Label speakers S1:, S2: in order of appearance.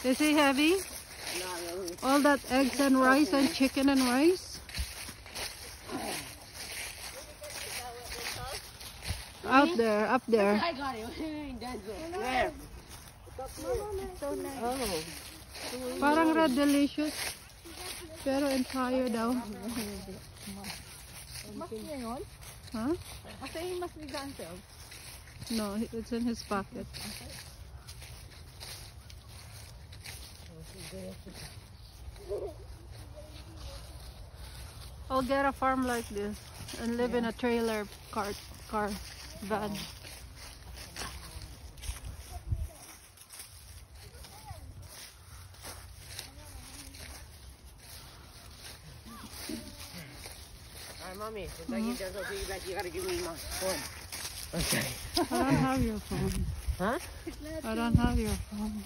S1: Is he heavy? All that eggs and rice and chicken and rice? Out there, up there.
S2: I got it. Where?
S3: So nice.
S2: Oh.
S1: Parang red delicious. Pero entire daw.
S3: Mas niya yun?
S1: Huh?
S3: Asa yung mas ni Gansel?
S1: No, it's in his pocket. I'll get a farm like this and live in a trailer car van.
S2: Hi, mommy. Since I give that feedback, you gotta give me my phone. Okay.
S1: I don't have your phone.
S2: Huh?
S1: I don't have your phone.